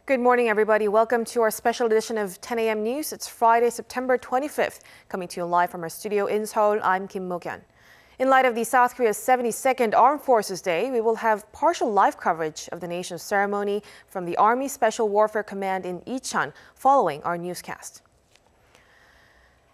Good morning, everybody. Welcome to our special edition of 10 a.m. News. It's Friday, September 25th. Coming to you live from our studio in Seoul, I'm Kim Mo-kyun. In light of the South Korea's 72nd Armed Forces Day, we will have partial live coverage of the nation's ceremony from the Army Special Warfare Command in Icheon following our newscast.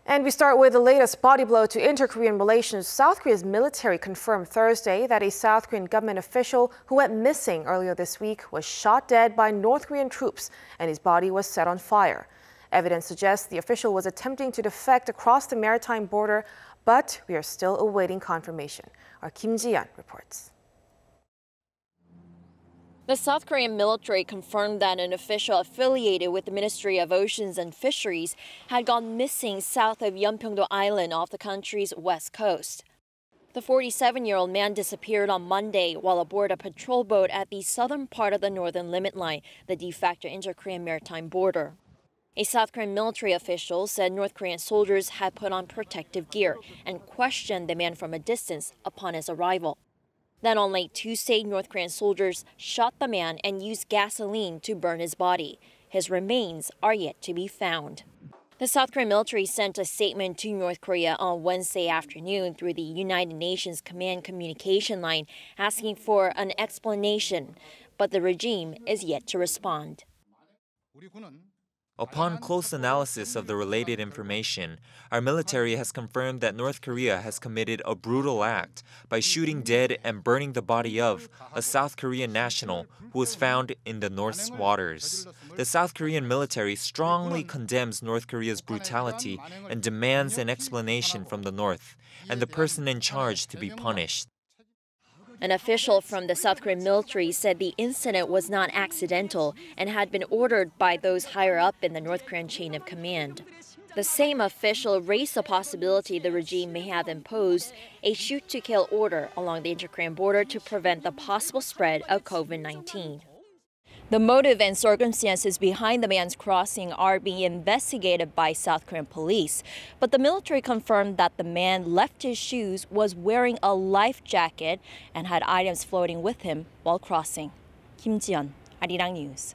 And we start with the latest body blow to inter-Korean relations. South Korea's military confirmed Thursday that a South Korean government official who went missing earlier this week was shot dead by North Korean troops and his body was set on fire. Evidence suggests the official was attempting to defect across the maritime border, but we are still awaiting confirmation. Our Kim Ji-yeon reports. The South Korean military confirmed that an official affiliated with the Ministry of Oceans and Fisheries had gone missing south of Yeonpyeong-do Island off the country's west coast. The 47-year-old man disappeared on Monday while aboard a patrol boat at the southern part of the northern limit line, the de facto inter-Korean maritime border. A South Korean military official said North Korean soldiers had put on protective gear and questioned the man from a distance upon his arrival. Then on late Tuesday, North Korean soldiers shot the man and used gasoline to burn his body. His remains are yet to be found. The South Korean military sent a statement to North Korea on Wednesday afternoon through the United Nations Command communication line asking for an explanation, but the regime is yet to respond. Upon close analysis of the related information, our military has confirmed that North Korea has committed a brutal act by shooting dead and burning the body of a South Korean national who was found in the North's waters. The South Korean military strongly condemns North Korea's brutality and demands an explanation from the North and the person in charge to be punished. An official from the South Korean military said the incident was not accidental and had been ordered by those higher up in the North Korean chain of command. The same official raised the possibility the regime may have imposed a shoot-to-kill order along the inter-Korean border to prevent the possible spread of COVID-19. The motive and circumstances behind the man's crossing are being investigated by South Korean police, but the military confirmed that the man left his shoes, was wearing a life jacket, and had items floating with him while crossing. Kim Ji-yeon, Arirang News.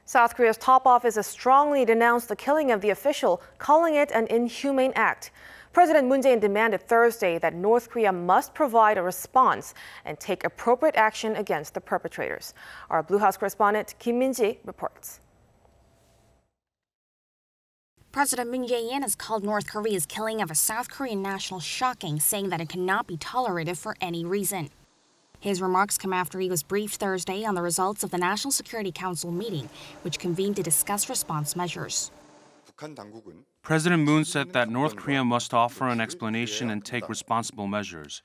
South Korea's top office has strongly denounced the killing of the official, calling it an inhumane act. President Moon Jae-in demanded Thursday that North Korea must provide a response and take appropriate action against the perpetrators. Our Blue House correspondent Kim Min-ji reports. President Moon Jae-in has called North Korea's killing of a South Korean national shocking, saying that it cannot be tolerated for any reason. His remarks come after he was briefed Thursday on the results of the National Security Council meeting, which convened to discuss response measures. President Moon said that North Korea must offer an explanation and take responsible measures.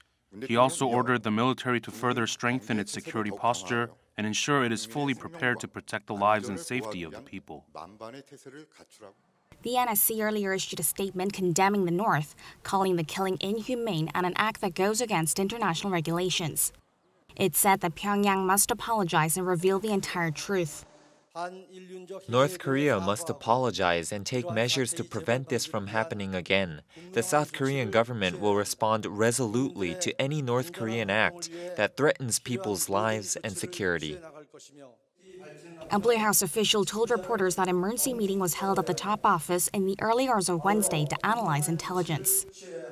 He also ordered the military to further strengthen its security posture and ensure it is fully prepared to protect the lives and safety of the people. The NSC earlier issued a statement condemning the North, calling the killing inhumane and an act that goes against international regulations. It said that Pyongyang must apologize and reveal the entire truth. North Korea must apologize and take measures to prevent this from happening again. The South Korean government will respond resolutely to any North Korean act that threatens people's lives and security. A Blue House official told reporters that an emergency meeting was held at the top office in the early hours of Wednesday to analyze intelligence.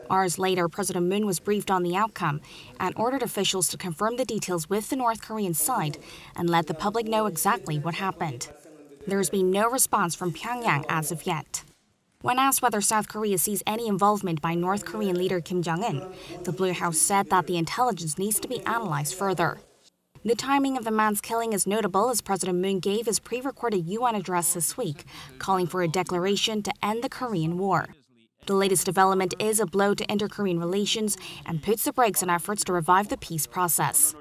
Hours later, President Moon was briefed on the outcome and ordered officials to confirm the details with the North Korean side and let the public know exactly what happened. There has been no response from Pyongyang as of yet. When asked whether South Korea sees any involvement by North Korean leader Kim Jong-un, the Blue House said that the intelligence needs to be analyzed further. The timing of the man's killing is notable as President Moon gave his pre-recorded UN address this week, calling for a declaration to end the Korean War. The latest development is a blow to inter-Korean relations and puts the brakes on efforts to revive the peace process.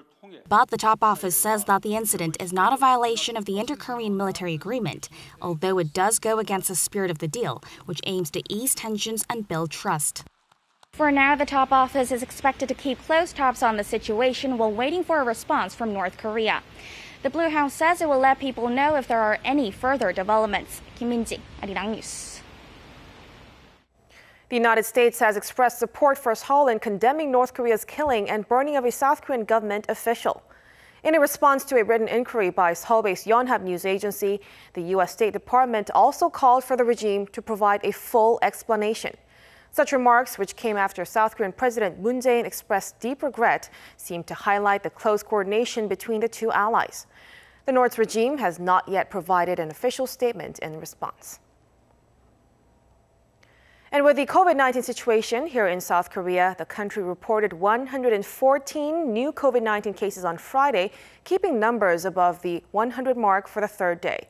But the top office says that the incident is not a violation of the inter-Korean military agreement, although it does go against the spirit of the deal, which aims to ease tensions and build trust. For now, the top office is expected to keep close tabs on the situation while waiting for a response from North Korea. The Blue House says it will let people know if there are any further developments. Kim Min-ji, Arirang News. The United States has expressed support for Seoul in condemning North Korea's killing and burning of a South Korean government official. In a response to a written inquiry by Seoul-based Yonhap news agency, the U.S. State Department also called for the regime to provide a full explanation. Such remarks, which came after South Korean President Moon Jae-in expressed deep regret, seem to highlight the close coordination between the two allies. The North's regime has not yet provided an official statement in response. And with the COVID-19 situation here in South Korea, the country reported 114 new COVID-19 cases on Friday, keeping numbers above the 100 mark for the third day.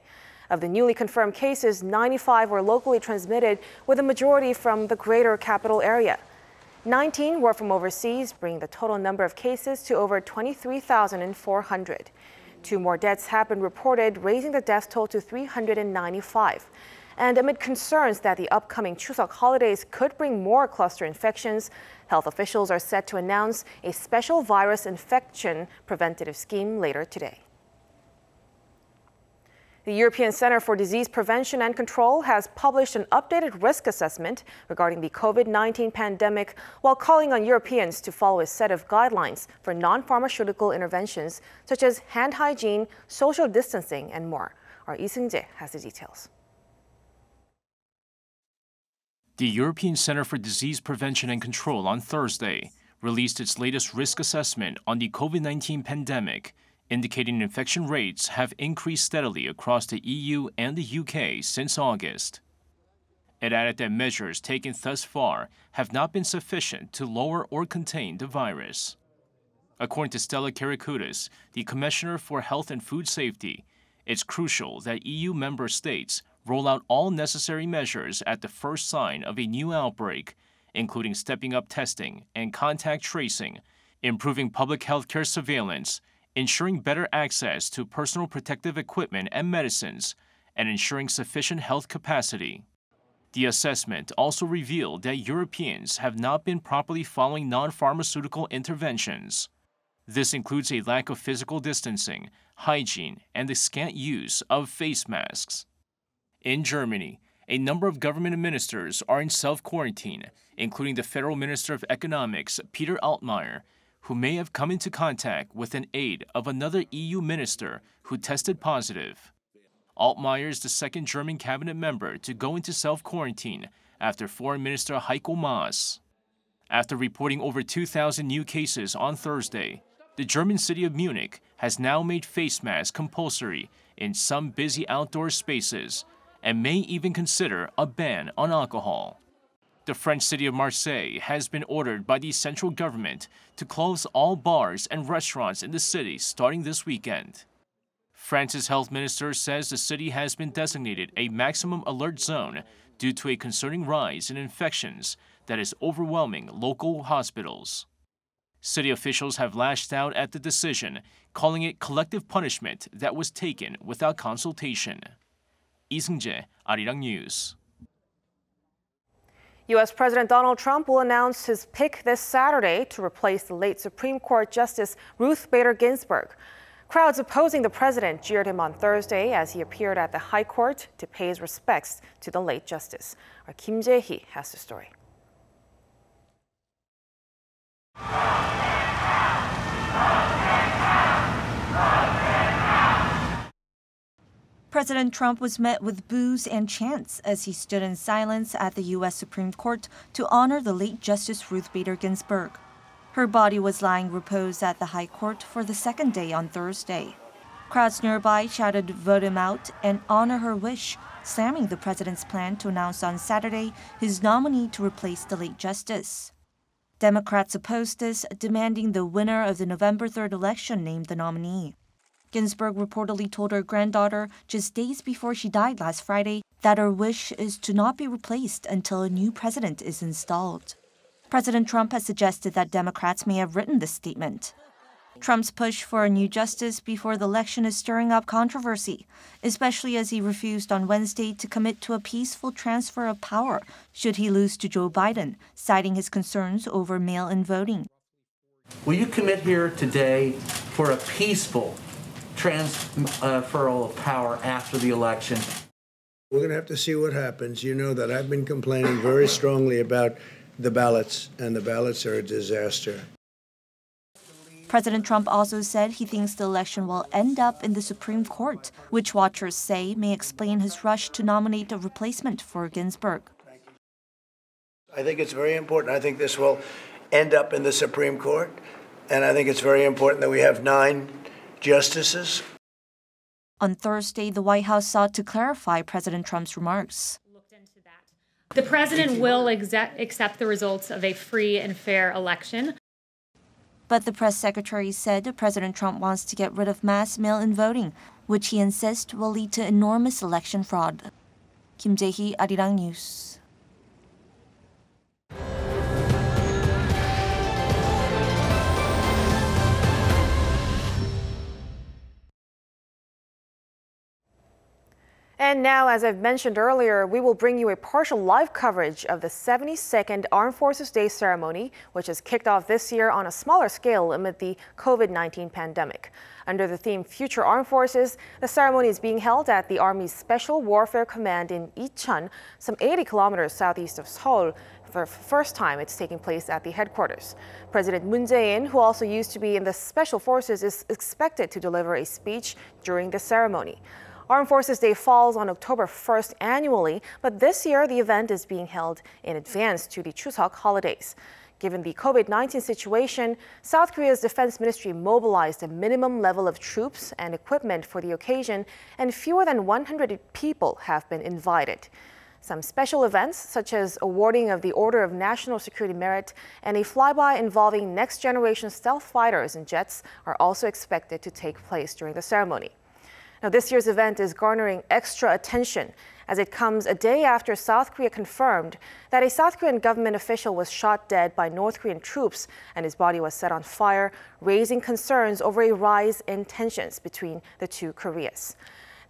Of the newly confirmed cases, 95 were locally transmitted, with a majority from the greater capital area. 19 were from overseas, bringing the total number of cases to over 23,400. 2 more deaths have been reported, raising the death toll to 395. And amid concerns that the upcoming Chuseok holidays could bring more cluster infections, health officials are set to announce a special virus infection preventative scheme later today. The European Center for Disease Prevention and Control has published an updated risk assessment regarding the COVID-19 pandemic, while calling on Europeans to follow a set of guidelines for non-pharmaceutical interventions such as hand hygiene, social distancing, and more. Our Lee Seung-jae has the details. The European Center for Disease Prevention and Control on Thursday released its latest risk assessment on the COVID-19 pandemic, indicating infection rates have increased steadily across the EU and the UK since August. It added that measures taken thus far have not been sufficient to lower or contain the virus. According to Stella Kyriakoutis, the Commissioner for Health and Food Safety, it's crucial that EU member states roll out all necessary measures at the first sign of a new outbreak, including stepping up testing and contact tracing, improving public healthcare surveillance, ensuring better access to personal protective equipment and medicines, and ensuring sufficient health capacity. The assessment also revealed that Europeans have not been properly following non-pharmaceutical interventions. This includes a lack of physical distancing, hygiene, and the scant use of face masks. In Germany, a number of government ministers are in self-quarantine, including the Federal Minister of Economics, Peter Altmaier, who may have come into contact with an aide of another EU minister who tested positive. Altmaier is the second German cabinet member to go into self-quarantine after Foreign Minister Heiko Maas. After reporting over 2,000 new cases on Thursday, the German city of Munich has now made face masks compulsory in some busy outdoor spaces, and may even consider a ban on alcohol. The French city of Marseille has been ordered by the central government to close all bars and restaurants in the city starting this weekend. France's health minister says the city has been designated a maximum alert zone due to a concerning rise in infections that is overwhelming local hospitals. City officials have lashed out at the decision, calling it collective punishment that was taken without consultation. Lee Seung-jae, Arirang News. U.S. President Donald Trump will announce his pick this Saturday to replace the late Supreme Court Justice Ruth Bader Ginsburg. Crowds opposing the president jeered him on Thursday as he appeared at the High Court to pay his respects to the late justice. Our Kim Jae-hee has the story. President Trump was met with boos and chants as he stood in silence at the U.S. Supreme Court to honor the late Justice Ruth Bader Ginsburg. Her body was lying repose at the High Court for the second day on Thursday. Crowds nearby shouted "Vote him out" and "Honor her wish," slamming the president's plan to announce on Saturday his nominee to replace the late justice. Democrats opposed this, demanding the winner of the November 3rd election name the nominee. Ginsburg reportedly told her granddaughter just days before she died last Friday that her wish is to not be replaced until a new president is installed. President Trump has suggested that Democrats may have written this statement. Trump's push for a new justice before the election is stirring up controversy, especially as he refused on Wednesday to commit to a peaceful transfer of power should he lose to Joe Biden, citing his concerns over mail-in voting. Will you commit here today for a peaceful transferal of power after the election? We're going to have to see what happens. You know that I've been complaining very strongly about the ballots, and the ballots are a disaster. President Trump also said he thinks the election will end up in the Supreme Court, which watchers say may explain his rush to nominate a replacement for Ginsburg. I think it's very important. I think this will end up in the Supreme Court, and I think it's very important that we have 9 justices. On Thursday, the White House sought to clarify President Trump's remarks. The president will accept the results of a free and fair election. But the press secretary said President Trump wants to get rid of mass mail-in voting, which he insists will lead to enormous election fraud. Kim Jae-hee, Arirang News. And now, as I've mentioned earlier, we will bring you a partial live coverage of the 72nd Armed Forces Day ceremony, which has kicked off this year on a smaller scale amid the COVID-19 pandemic. Under the theme Future Armed Forces, the ceremony is being held at the Army's Special Warfare Command in Icheon, some 80 kilometers southeast of Seoul. For the first time, it's taking place at the headquarters. President Moon Jae-in, who also used to be in the Special Forces, is expected to deliver a speech during the ceremony. Armed Forces Day falls on October 1st annually, but this year the event is being held in advance to the Chuseok holidays. Given the COVID-19 situation, South Korea's Defense Ministry mobilized a minimum level of troops and equipment for the occasion, and fewer than 100 people have been invited. Some special events, such as awarding of the Order of National Security Merit and a flyby involving next-generation stealth fighters and jets, are also expected to take place during the ceremony. Now, this year's event is garnering extra attention as it comes a day after South Korea confirmed that a South Korean government official was shot dead by North Korean troops and his body was set on fire, raising concerns over a rise in tensions between the two Koreas.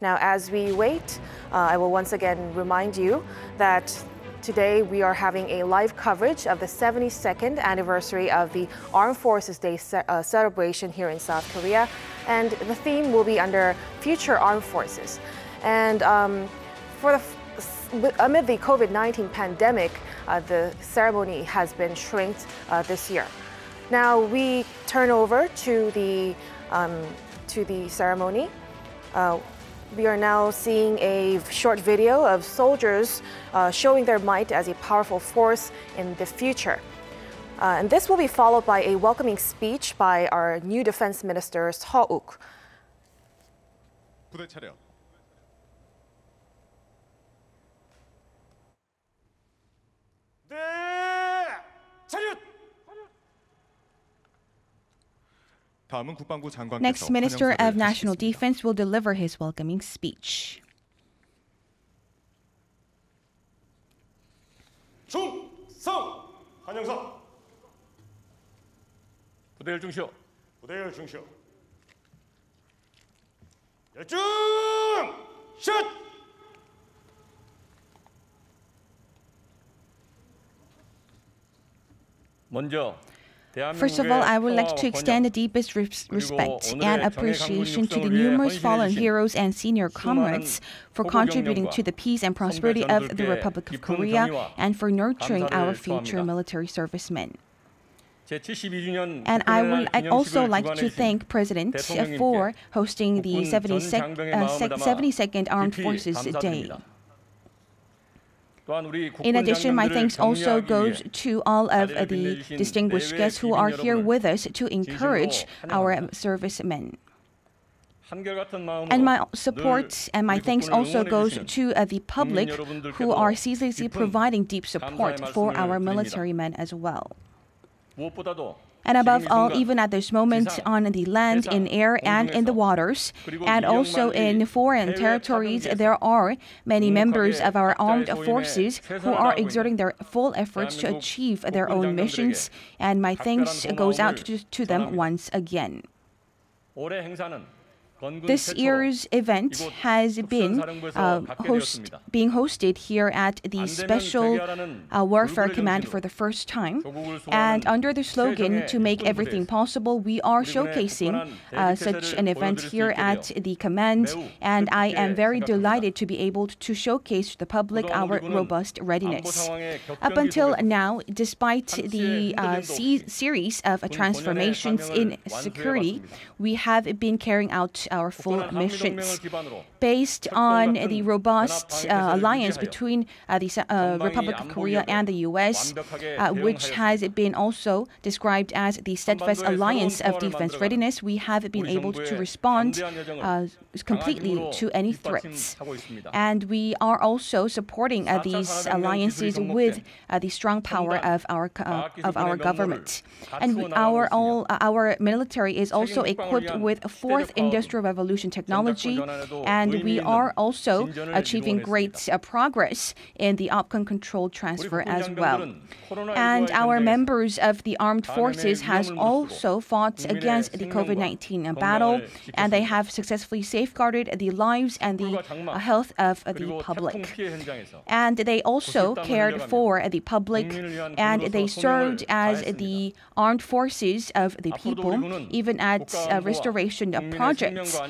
Now, as we wait, I will once again remind you that today we are having a live coverage of the 72nd anniversary of the Armed Forces Day celebration here in South Korea. And the theme will be under Future Armed Forces. And amid the COVID-19 pandemic, the ceremony has been shrinked this year. Now we turn over to the ceremony. We are now seeing a short video of soldiers showing their might as a powerful force in the future. And this will be followed by a welcoming speech by our new Defense Minister, Seoul. 부대 차려. 네, 차렷. Next, Minister of National Defense will deliver his welcoming speech. 충성! 한영석! 부대열 중시오. 부대열 중시오. 열중! 슛! 먼저 First of all, I would like to extend the deepest respect and appreciation to the numerous fallen heroes and senior comrades for contributing to the peace and prosperity of the Republic of Korea and for nurturing our future military servicemen. And I would also like to thank President for hosting the 72nd Armed Forces Day. In addition, my thanks also goes to all of the distinguished guests who are here with us to encourage our servicemen. And my support and my thanks also goes to the public who are ceaselessly providing deep support for our military men as well. And above all, even at this moment on the land, in air, and in the waters, and also in foreign territories, there are many members of our armed forces who are exerting their full efforts to achieve their own missions, and my thanks goes out to them once again. This year's event has been being hosted here at the Special Warfare Command for the first time. And under the slogan, "To make everything possible," we are showcasing such an event here at the command. And I am very delighted to be able to showcase to the public our robust readiness. Up until now, despite the series of transformations in security, we have been carrying out our full missions. Based on the robust alliance between the Republic of Korea and the U.S., which has been also described as the steadfast alliance of defense readiness, we have been able to respond completely to any threats. And we are also supporting these alliances with the strong power of our government. And our military is also equipped with fourth industrial revolution technology, and we are also achieving great progress in the outcome control transfer as well. And our members of the armed forces has also fought against the COVID-19 battle, and they have successfully safeguarded the lives and the health of the public. And they also cared for the public, and they served as the armed forces of the people, even at restoration projects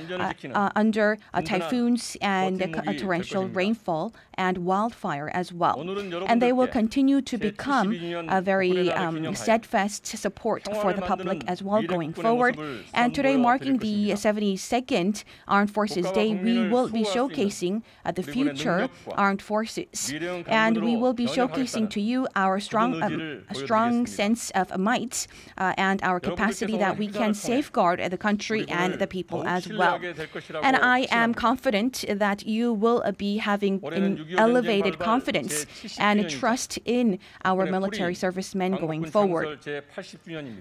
under typhoons and torrential rainfall and wildfire as well. And they will continue to become a very steadfast support for the public as well going forward. And today, marking the 72nd Armed Forces Day, we will be showcasing the future armed forces. And we will be showcasing to you our strong sense of might and our capacity that we can safeguard the country and the people as well. And I am confident that you will be having an elevated confidence and trust in our military servicemen going forward.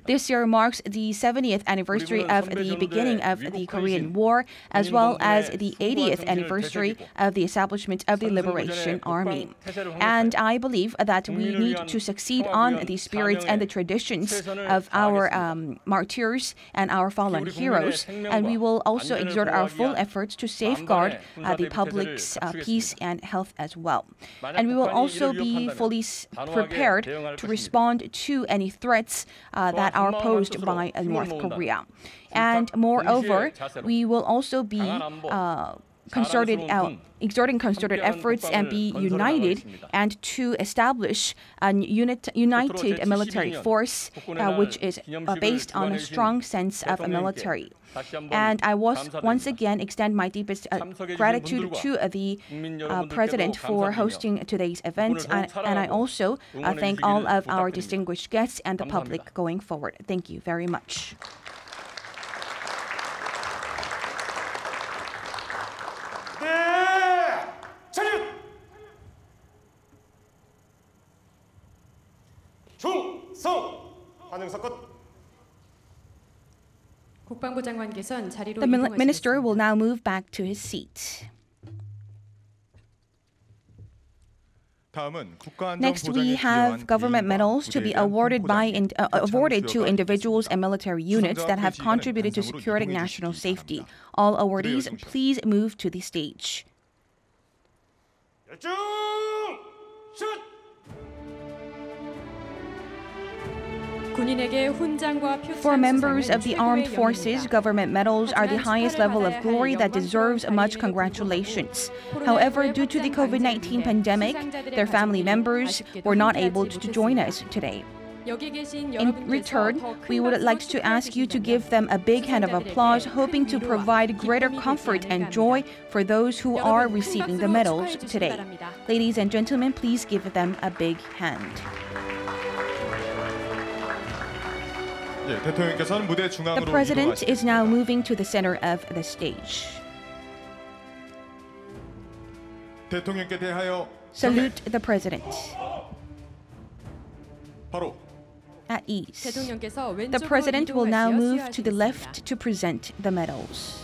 This year marks the 70th anniversary of the beginning of the Korean War, as well as the 80th anniversary of the establishment of the Liberation Army. And I believe that we need to succeed on the spirits and the traditions of our martyrs and our fallen heroes. And we will also exert our full efforts to safeguard the public's peace and health as well. And we will also be fully prepared to respond to any threats that are posed by North Korea. And moreover, we will also be exerting concerted efforts and be united and to establish a united military force which is based on a strong sense of a military. And I once again extend my deepest gratitude to the President for hosting today's event. And I also thank all of our distinguished guests and the public going forward. Thank you very much. The minister will now move back to his seat. Next, we have government medals to be awarded to individuals and military units that have contributed to securing national safety. All awardees, please move to the stage. For members of the armed forces, government medals are the highest level of glory that deserves much congratulations. However, due to the COVID-19 pandemic, their family members were not able to join us today. In return, we would like to ask you to give them a big hand of applause, hoping to provide greater comfort and joy for those who are receiving the medals today. Ladies and gentlemen, please give them a big hand. The President is now moving to the center of the stage. Salute the President. At ease. The President will now move to the left to present the medals.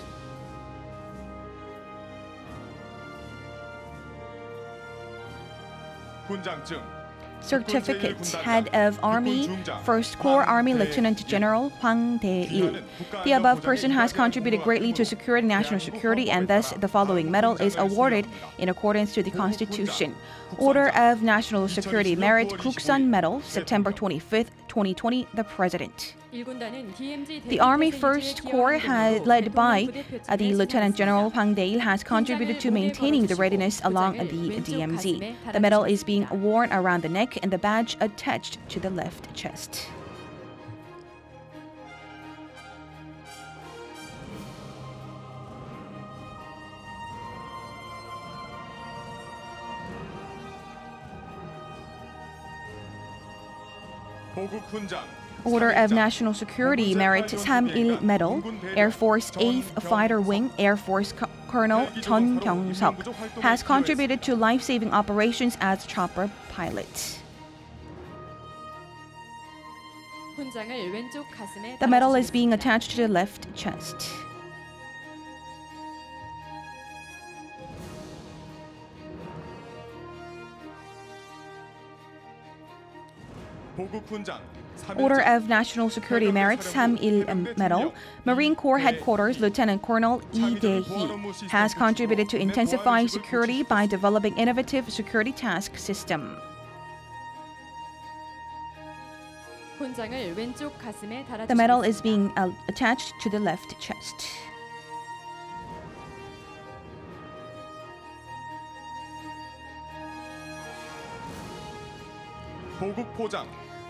certificate, head of Army, 1st Corps Army Lieutenant General Hwang Dae-il. The above person has contributed greatly to security, national security, and thus the following medal is awarded in accordance to the Constitution. Order of National Security Merit, Kuksan Medal, September 25th, 2020, the President. The Army 1st Corps, led by the Lieutenant General Hwang Dae-il, has contributed to maintaining the readiness along the DMZ. The medal is being worn around the neck and the badge attached to the left chest. Order of National Security Merit, Sam-il Medal, Air Force 8th Fighter Wing, Air Force Colonel Chun Kyung-seok, has contributed to life-saving operations as chopper pilot. The medal is being attached to the left chest. Order of National Security Merit, Sam-il Medal, Marine Corps Headquarters Lieutenant Colonel Lee Dae-hee has contributed to intensifying security by developing innovative security task system. The medal is being attached to the left chest.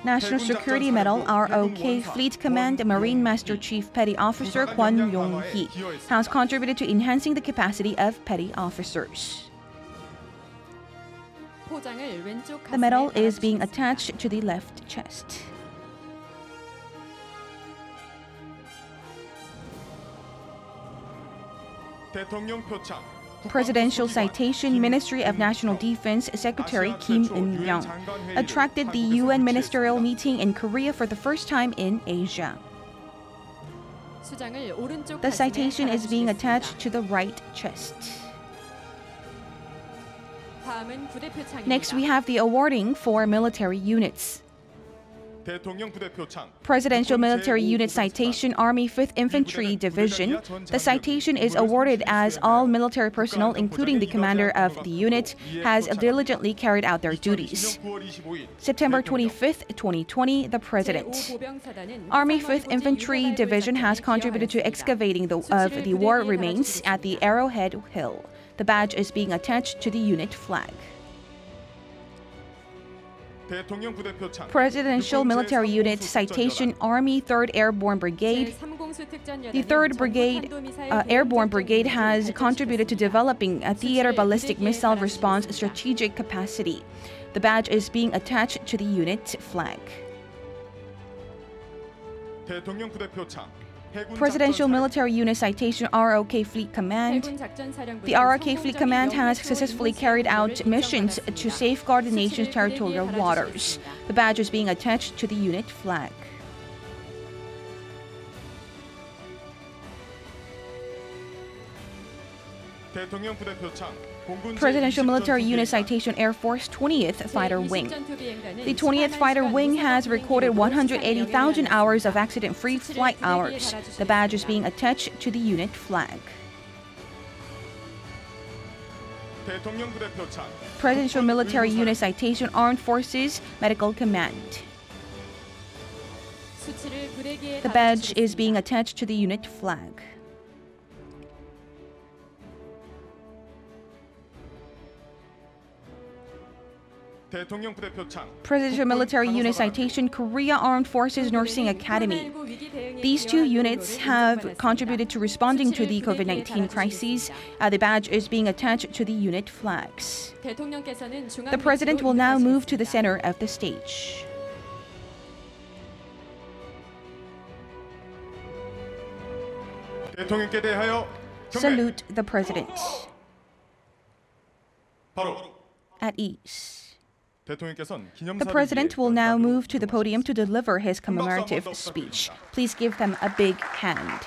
National Security Medal, ROK Fleet Command Marine Master Chief Petty Officer Kwon Yong-hee has contributed to enhancing the capacity of petty officers. The medal is being attached to the left chest. Presidential Citation, Ministry of National Defense Secretary Kim In-young attracted the UN ministerial meeting in Korea for the first time in Asia. The citation is being attached to the right chest. Next, we have the awarding for military units. Presidential Military Unit Citation, Army 5th Infantry Division. The citation is awarded as all military personnel, including the commander of the unit, has diligently carried out their duties. September 25th, 2020, the President. Army 5th Infantry Division has contributed to excavating the war remains at the Arrowhead Hill. The badge is being attached to the unit flag. Presidential Military Unit Citation, Army 3rd Airborne Brigade. The 3rd Airborne Brigade has contributed to developing a theater ballistic missile response strategic capacity. The badge is being attached to the unit flag. Presidential Military Unit Citation, ROK Fleet Command. The ROK Fleet Command has successfully carried out missions to safeguard the nation's territorial waters. The badge is being attached to the unit flag. Presidential Military Unit Citation, Air Force 20th Fighter Wing. The 20th Fighter Wing has recorded 180,000 hours of accident-free flight hours. The badge is being attached to the unit flag. Presidential Military Unit Citation, Armed Forces Medical Command. The badge is being attached to the unit flag. Presidential Military Unit Citation, Korea Armed Forces Nursing Academy. These two units have contributed to responding to the COVID-19 crisis. The badge is being attached to the unit flags. The President will now move to the center of the stage. Salute the President. At ease. The President will now move to the podium to deliver his commemorative speech. Please give them a big hand.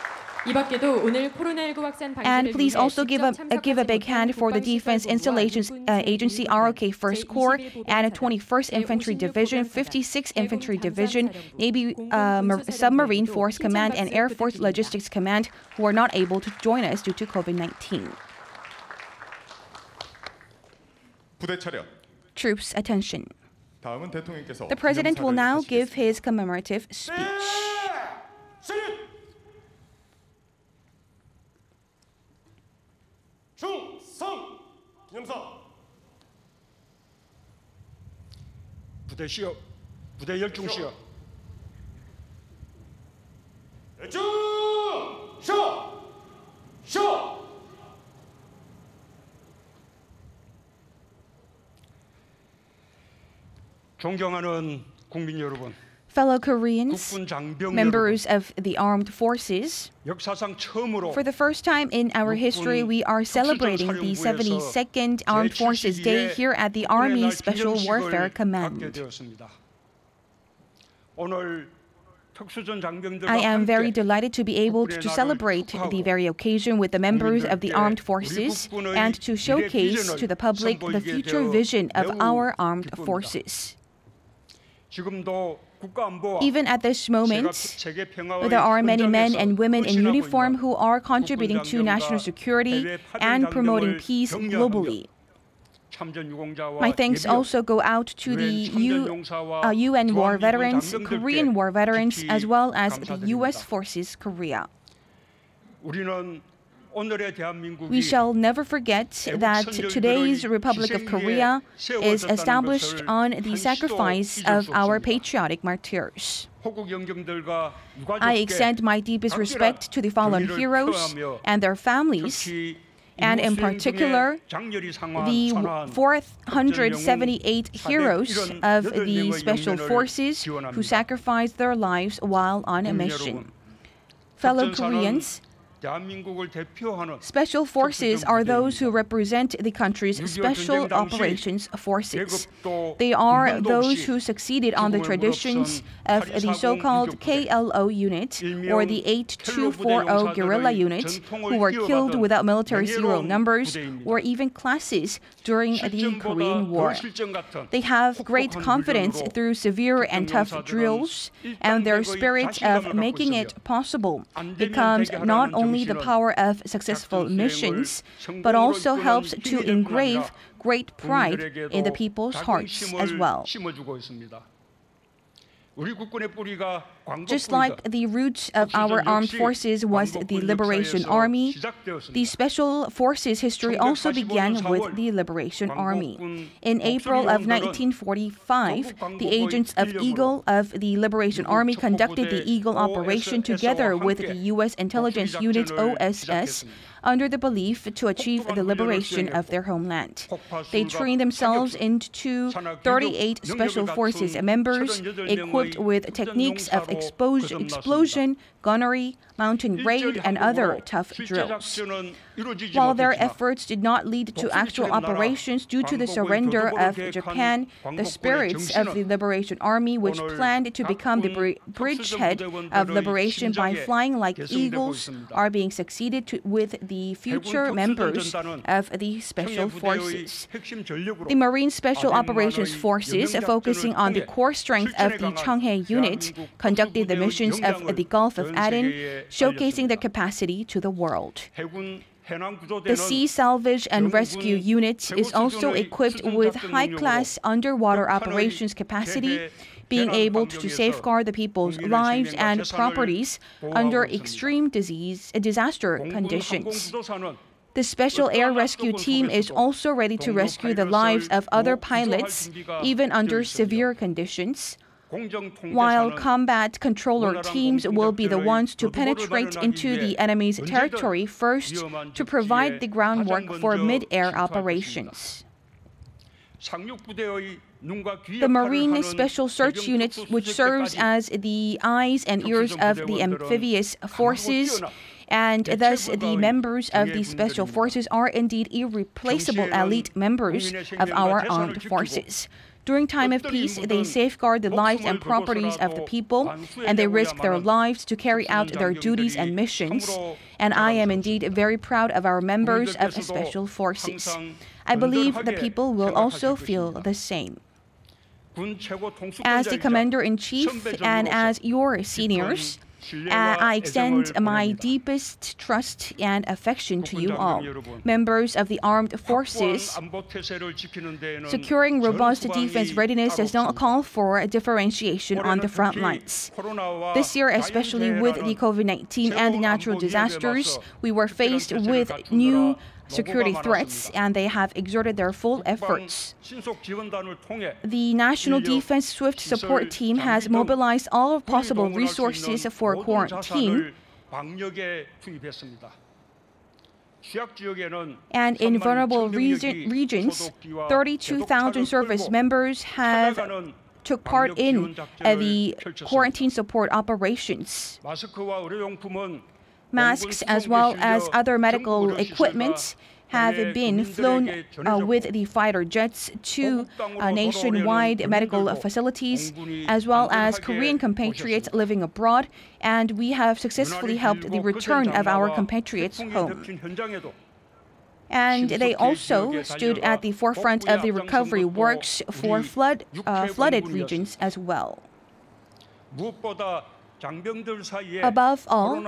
And please also give a big hand for the Defense Installations Agency ROK 1st Corps and 21st Infantry Division, 56th Infantry Division, Navy Submarine Force Command, and Air Force Logistics Command who are not able to join us due to COVID-19. Troops, attention. The President will now give his commemorative speech. 부대시여, 부대 열중시여. 열중! 쉬어! 쉬어! 존경하는 국민 여러분. Fellow Koreans, members of the armed forces, for the first time in our history, we are celebrating the 72nd Armed Forces Day here at the Army Special Warfare Command. I am very delighted to be able to celebrate the very occasion with the members of the armed forces and to showcase to the public the future vision of our armed forces. Even at this moment, there are many men and women in uniform who are contributing to national security and promoting peace globally. My thanks also go out to the UN war veterans, Korean war veterans, as well as the U.S. Forces Korea. We shall never forget that today's Republic of Korea is established on the sacrifice of our patriotic martyrs. I extend my deepest respect to the fallen heroes and their families, and in particular, the 478 heroes of the Special Forces who sacrificed their lives while on a mission. Fellow Koreans, Special Forces are those who represent the country's Special Operations Forces. They are those who succeeded on the traditions of the so-called KLO unit or the 8240 guerrilla unit, who were killed without military serial numbers or even classes during the Korean War. They have great confidence through severe and tough drills, and their spirit of making it possible becomes not only the power of successful missions, but also helps to engrave great pride in the people's hearts as well. Just like the roots of our armed forces was the Liberation Army, the Special Forces history also began with the Liberation Army. In April of 1945, the agents of Eagle of the Liberation Army conducted the Eagle operation together with the U.S. intelligence unit OSS under the belief to achieve the liberation of their homeland. They trained themselves into 38 Special Forces members equipped with techniques of explosion, gunnery, mountain raid, and other tough drills. While their efforts did not lead to actual operations due to the surrender of Japan, the spirits of the Liberation Army, which planned to become the bridgehead of liberation by flying like eagles, are being succeeded with the future members of the Special Forces. The Marine Special Operations Forces, focusing on the core strength of the Cheonghae unit, conducted the missions of the Gulf of Aden, showcasing their capacity to the world. The Sea Salvage and Rescue Unit is also equipped with high-class underwater operations capacity, being able to safeguard the people's lives and properties under extreme disaster conditions. The Special Air Rescue Team is also ready to rescue the lives of other pilots, even under severe conditions, while combat controller teams will be the ones to penetrate into the enemy's territory first to provide the groundwork for mid-air operations. The Marine Special Search Unit, which serves as the eyes and ears of the amphibious forces, and thus the members of the Special Forces are indeed irreplaceable elite members of our armed forces. During time of peace, they safeguard the lives and properties of the people, and they risk their lives to carry out their duties and missions. And I am indeed very proud of our members of Special Forces. I believe the people will also feel the same. As the Commander-in-Chief and as your seniors, I extend my deepest trust and affection to you all, members of the armed forces. Securing robust defense readiness does not call for a differentiation on the front lines. This year, especially with the COVID-19 and natural disasters, we were faced with new security threats, and they have exerted their full efforts. The National Defense Swift Support Team has mobilized all possible resources for quarantine. And in vulnerable regions, 32,000 service members have took part in the quarantine support operations. Masks as well as other medical equipment have been flown with the fighter jets to nationwide medical facilities, as well as Korean compatriots living abroad, and we have successfully helped the return of our compatriots home. And they also stood at the forefront of the recovery works for flooded regions as well. Above all,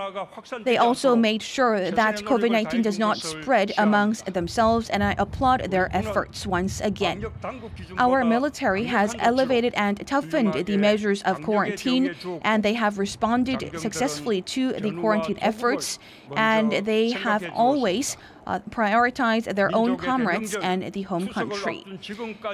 they also made sure that COVID-19 does not spread amongst themselves, and I applaud their efforts once again. Our military has elevated and toughened the measures of quarantine, and they have responded successfully to the quarantine efforts, and they have always prioritize their own comrades and the home country.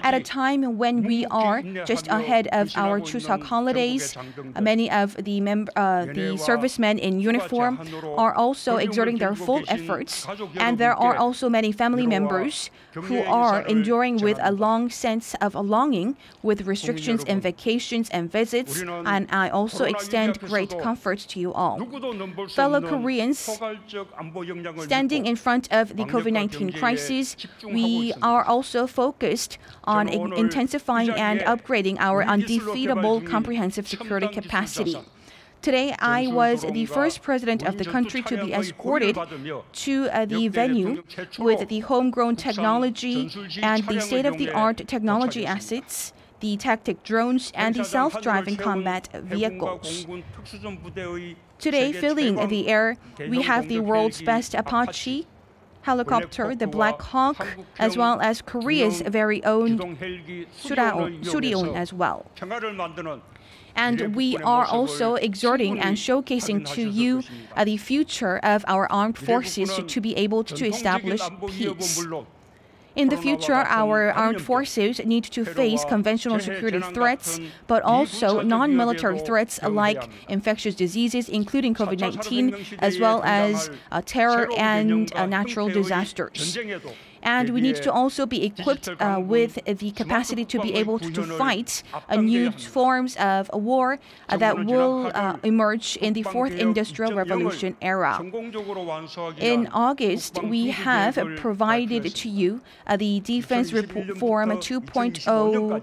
At a time when we are just ahead of our Chuseok holidays, many of the servicemen in uniform are also exerting their full efforts, and there are also many family members who are enduring with a long sense of longing with restrictions in vacations and visits, and I also extend great comfort to you all. Fellow Koreans, standing in front of the COVID-19 crisis, we are also focused on intensifying and upgrading our undefeatable comprehensive security capacity. Today, I was the first president of the country to be escorted to the venue with the homegrown technology and the state-of-the-art technology assets, the tactic drones, and the self-driving combat vehicles. Today, filling the air, we have the world's best Apache helicopter, the Black Hawk, as well as Korea's very own Suryeon as well. And we are also exerting and showcasing to you the future of our armed forces to be able to establish peace. In the future, our armed forces need to face conventional security threats, but also non-military threats like infectious diseases, including COVID-19, as well as terror and natural disasters. And we need to also be equipped with the capacity to be able to fight new forms of war that will emerge in the Fourth Industrial Revolution era. In August, we have provided to you the Defense Reform 2.0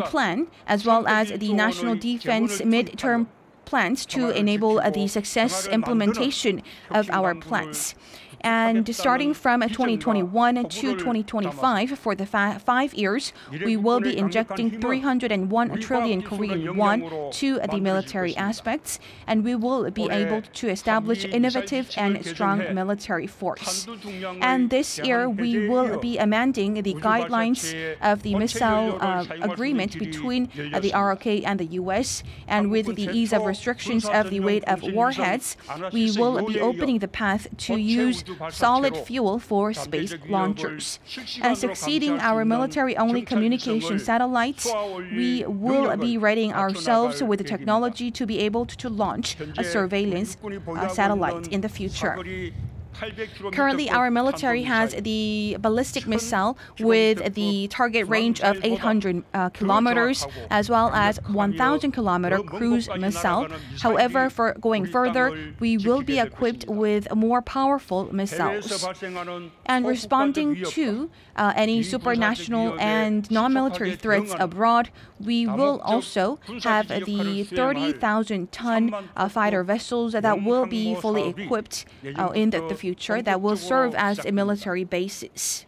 plan, as well as the National Defense Midterm plans to enable the success implementation of our plans. And starting from 2021 to 2025, for the 5 years, we will be injecting 301 trillion Korean won to the military aspects, and we will be able to establish innovative and strong military force. And this year, we will be amending the guidelines of the missile agreement between the ROK and the U.S., and with the ease of restrictions of the weight of warheads, we will be opening the path to use solid fuel for space launchers. And succeeding our military-only communication satellites, we will be readying ourselves with the technology to be able to launch a surveillance satellite in the future. Currently, our military has the ballistic missile with the target range of 800 kilometers, as well as 1,000-kilometer cruise missile. However, for going further, we will be equipped with more powerful missiles. And responding to any supranational and non-military threats abroad, we will also have the 30,000-ton fighter vessels that will be fully equipped in the future that will serve as military bases.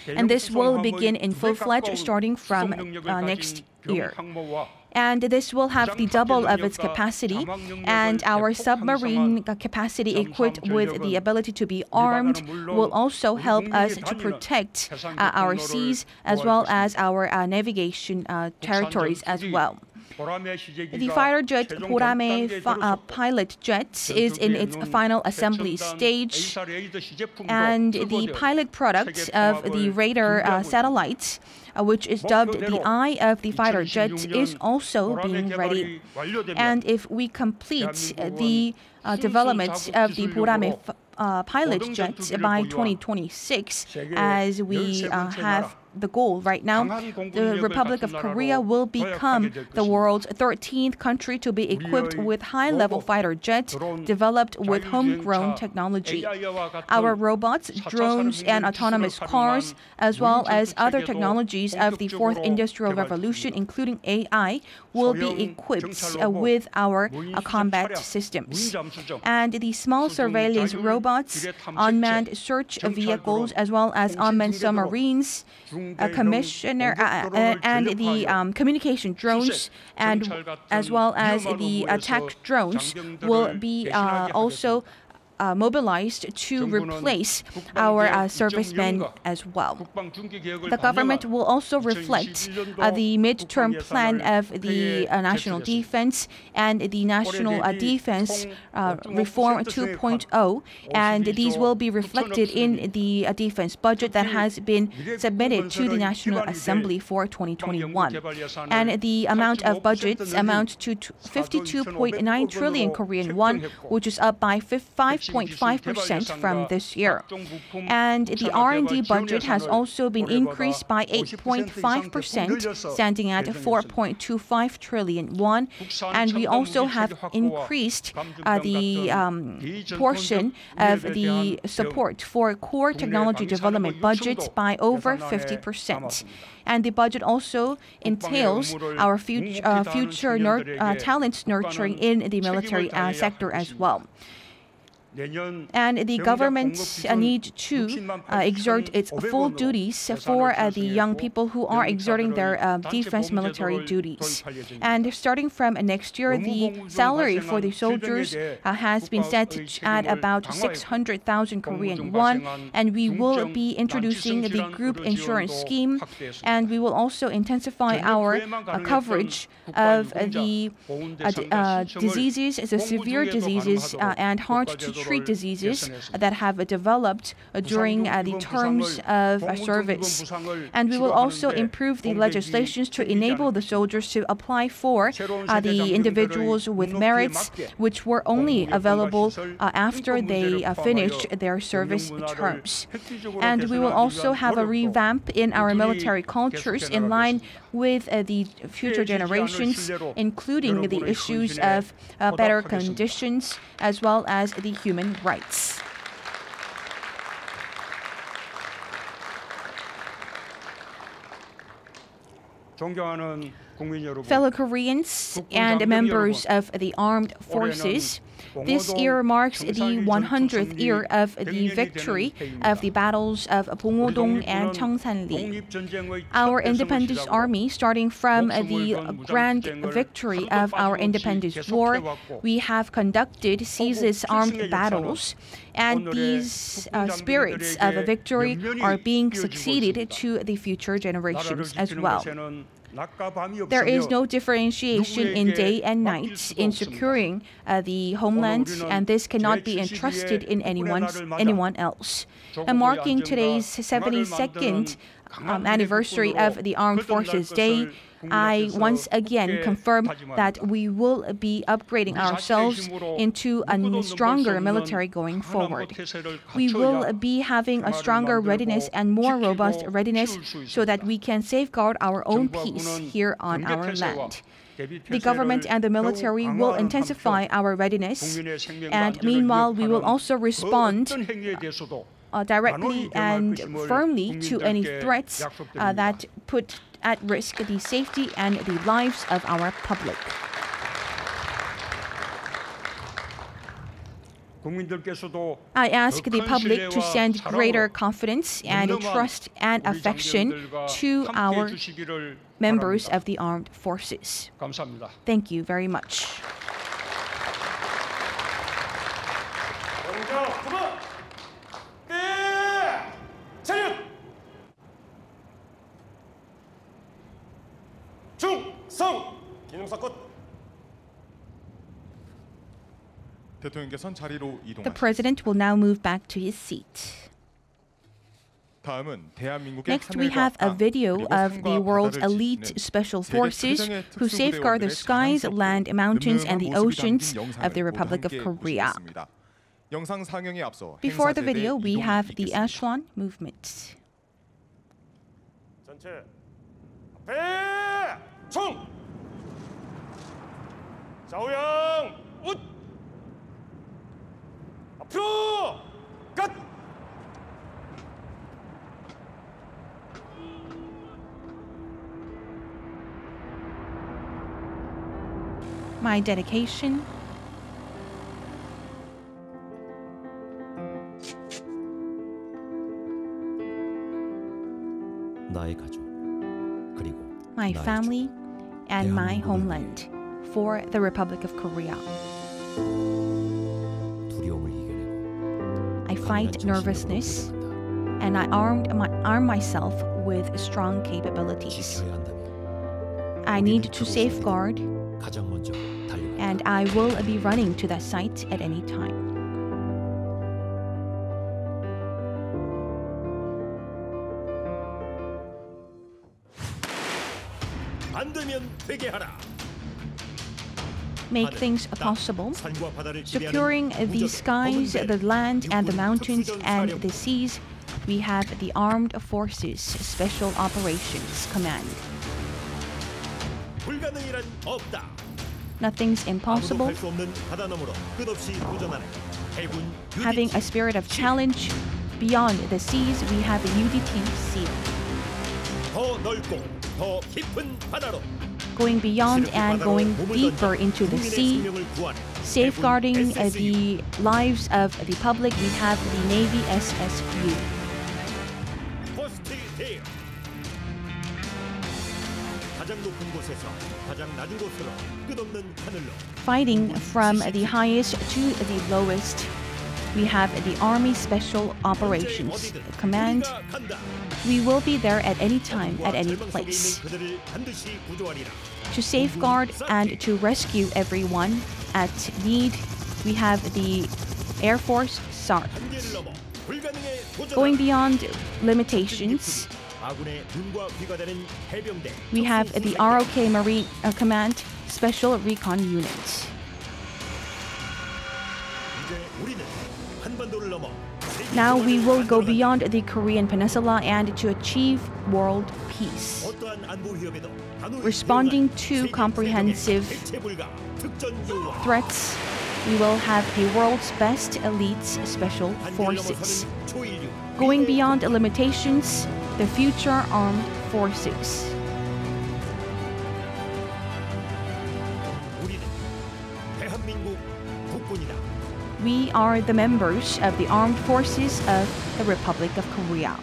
And this will begin in full-fledged starting from next year. And this will have the double of its capacity, and our submarine capacity equipped with the ability to be armed will also help us to protect our seas as well as our navigation territories as well. The fighter jet Borame pilot jet is in its final assembly stage, and the pilot product of the radar satellite, which is dubbed the eye of the fighter jet, is also being ready. And if we complete the development of the Borame pilot jet by 2026, as we have the goal right now, the Republic of Korea will become the world's 13th country to be equipped with high-level fighter jets developed with homegrown technology. Our robots, drones, and autonomous cars, as well as other technologies of the Fourth Industrial Revolution, including AI, will be equipped with our combat systems. And the small surveillance robots, unmanned search vehicles, as well as unmanned submarines, commissioner and the communication drones, and as well as the attack drones will be also mobilized to replace our servicemen as well. The government will also reflect the midterm plan of the national defense and the national defense reform 2.0, and these will be reflected in the defense budget that has been submitted to the National Assembly for 2021. And the amount of budgets amounts to 52.9 trillion Korean won, which is up by 5.5% from this year. And the R&D budget has also been increased by 8.5%, standing at 4.25 trillion won. And we also have increased the portion of the support for core technology development budget by over 50%. And the budget also entails our future talent nurturing in the military sector as well. And the government needs to exert its full duties for the young people who are exerting their defense military duties. And starting from next year, the salary for the soldiers has been set at about 600,000 Korean won, and we will be introducing the group insurance scheme, and we will also intensify our coverage of the diseases, the severe diseases, and hard to treat diseases that have developed during the terms of service. And we will also improve the legislations to enable the soldiers to apply for the individuals with merits, which were only available after they finished their service terms. And we will also have a revamp in our military cultures in line with the future generations, including the issues of better conditions as well as the human rights. Fellow Koreans and members of the armed forces, this year marks the 100th year of the victory of the battles of Bongho-dong and Cheongsan-li. Our Independence Army, starting from the grand victory of our Independence War, we have conducted ceaseless armed battles, and these spirits of victory are being succeeded to the future generations as well. There is no differentiation in day and night in securing the homeland, and this cannot be entrusted in anyone else. And marking today's 72nd anniversary of the Armed Forces Day, I once again confirm that we will be upgrading ourselves into a stronger military going forward. We will be having a stronger readiness and more robust readiness so that we can safeguard our own peace here on our land. The government and the military will intensify our readiness, and meanwhile, we will also respond directly and firmly to any threats that put at risk the safety and the lives of our public. I ask the public to send greater confidence and trust and affection to our members of the armed forces. Thank you very much. The president will now move back to his seat. Next, we have a video of the world's elite special forces who safeguard the skies, land, mountains, and the oceans of the Republic of Korea. Before the video, we have the echelon movement. My dedication. My family and my homeland for the Republic of Korea. I fight nervousness and I arm myself with strong capabilities. I need to safeguard, and I will be running to that site at any time. Make things possible, securing the skies, the land, and the mountains, and the seas. We have the Armed Forces Special Operations Command. Nothing's impossible. Having a spirit of challenge, beyond the seas, we have the UDT Sea. Going beyond and going deeper into the sea, safeguarding the lives of the public, we have the Navy SSU. Fighting from the highest to the lowest, we have the Army Special Operations Command. We will be there at any time, at any place, to safeguard and to rescue everyone at need. We have the Air Force SARC. Going beyond limitations, we have the ROK Marine Command Special Recon Unit. Now we will go beyond the Korean Peninsula and to achieve world peace. Responding to comprehensive threats, we will have the world's best elite special forces. Going beyond limitations, the future armed forces. We are the members of the armed forces of the Republic of Korea.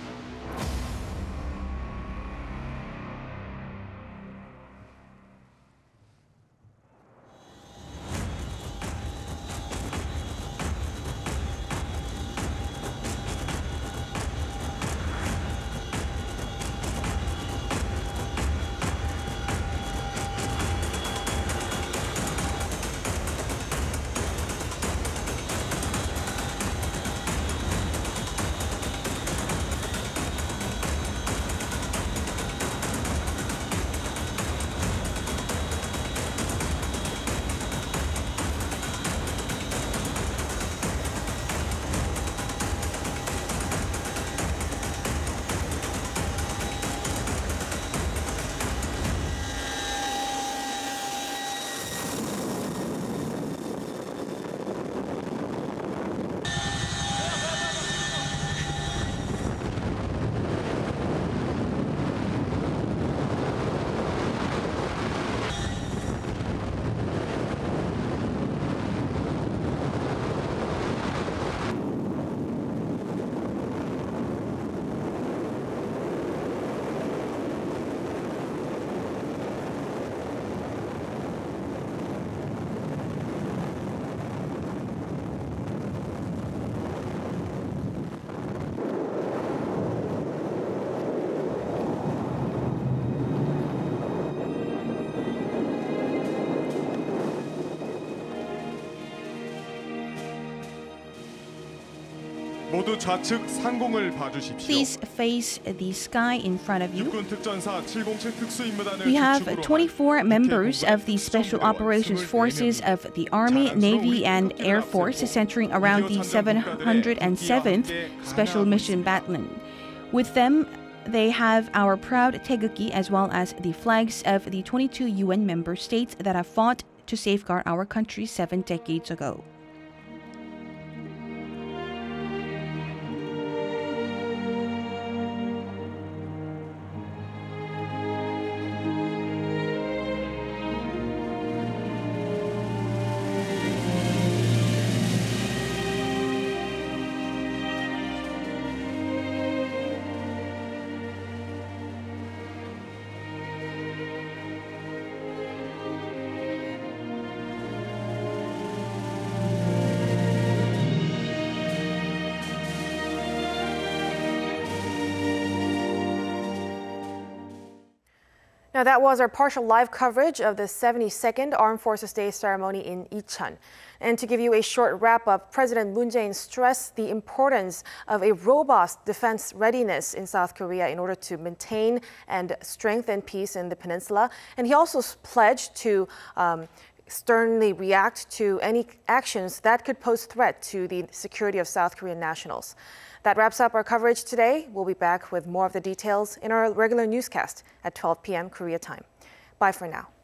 모두 좌측 상공을 봐주십시오. Please face the sky in front of you. 육군 특전사 707 특수임무단을 We have 주축으로 24 members of the Special Operations Forces of the Army, Navy, and Air Force centering around the 707th Special Mission Battalion. With them, they have our proud taegeuk as well as the flags of the 22 UN member states that have fought to safeguard our country 7 decades ago. Now that was our partial live coverage of the 72nd Armed Forces Day ceremony in Icheon. And to give you a short wrap-up, President Moon Jae-in stressed the importance of a robust defense readiness in South Korea in order to maintain and strengthen peace in the peninsula. And he also pledged to sternly react to any actions that could pose threat to the security of South Korean nationals. That wraps up our coverage today. We'll be back with more of the details in our regular newscast at 12 p.m. Korea time. Bye for now.